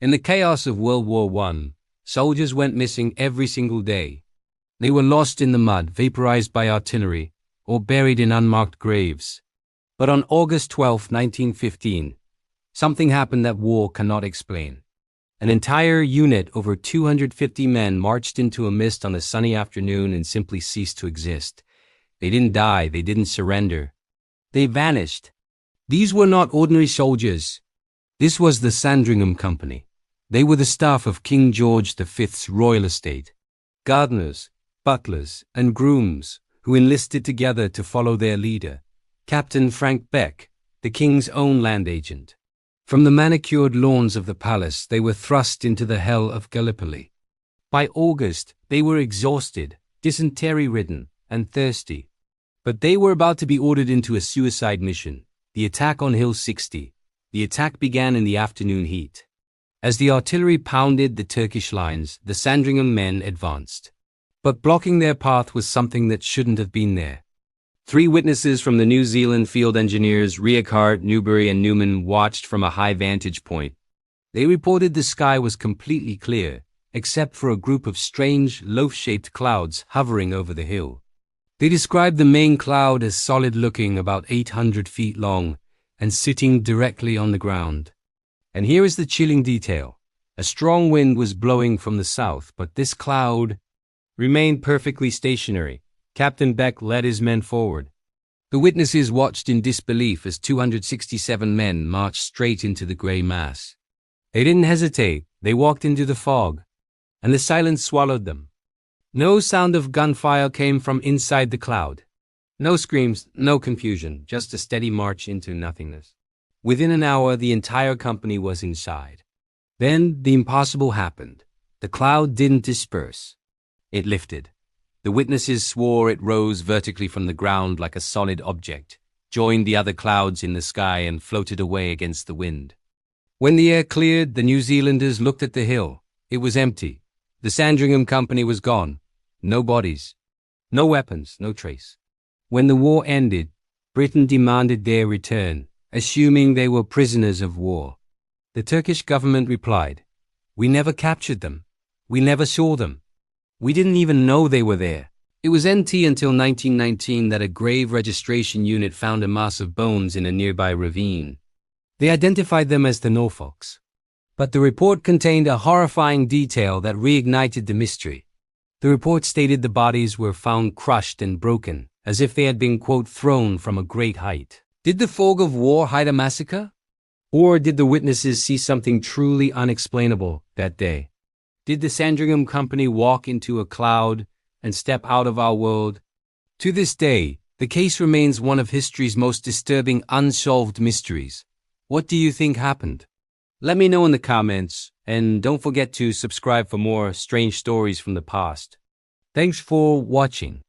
In the chaos of World War I, soldiers went missing every single day. They were lost in the mud, vaporized by artillery, or buried in unmarked graves. But on August 12, 1915, something happened that war cannot explain. An entire unit, over 250 men, marched into a mist on a sunny afternoon and simply ceased to exist. They didn't die, they didn't surrender. They vanished. These were not ordinary soldiers. This was the Sandringham Company. They were the staff of King George V's royal estate. Gardeners, butlers, and grooms who enlisted together to follow their leader, Captain Frank Beck, the king's own land agent. From the manicured lawns of the palace, they were thrust into the hell of Gallipoli. By August, they were exhausted, dysentery-ridden, and thirsty. But they were about to be ordered into a suicide mission, the attack on Hill 60. The attack began in the afternoon heat. As the artillery pounded the Turkish lines, the Sandringham men advanced. But blocking their path was something that shouldn't have been there. 3 witnesses from the New Zealand field engineers, Rieckhart, Newbury, and Newman, watched from a high vantage point. They reported the sky was completely clear, except for a group of strange, loaf-shaped clouds hovering over the hill. They described the main cloud as solid-looking, about 800 feet long, and sitting directly on the ground. And here is the chilling detail. A strong wind was blowing from the south, but this cloud remained perfectly stationary. Captain Beck led his men forward. The witnesses watched in disbelief as 267 men marched straight into the grey mass. They didn't hesitate. They walked into the fog, and the silence swallowed them. No sound of gunfire came from inside the cloud. No screams, no confusion, just a steady march into nothingness. Within an hour, the entire company was inside. Then the impossible happened. The cloud didn't disperse. It lifted. The witnesses swore it rose vertically from the ground like a solid object, joined the other clouds in the sky, and floated away against the wind. When the air cleared, the New Zealanders looked at the hill. It was empty. The Sandringham Company was gone. No bodies. No weapons, no trace. When the war ended, Britain demanded their return, assuming they were prisoners of war. The Turkish government replied, "We never captured them. We never saw them. We didn't even know they were there." It was NT until 1919 that a grave registration unit found a mass of bones in a nearby ravine. They identified them as the Norfolks. But the report contained a horrifying detail that reignited the mystery. The report stated the bodies were found crushed and broken, as if they had been, quote, thrown from a great height. Did the fog of war hide a massacre? Or did the witnesses see something truly unexplainable that day? Did the Sandringham Company walk into a cloud and step out of our world? To this day, the case remains one of history's most disturbing unsolved mysteries. What do you think happened? Let me know in the comments, and don't forget to subscribe for more strange stories from the past. Thanks for watching.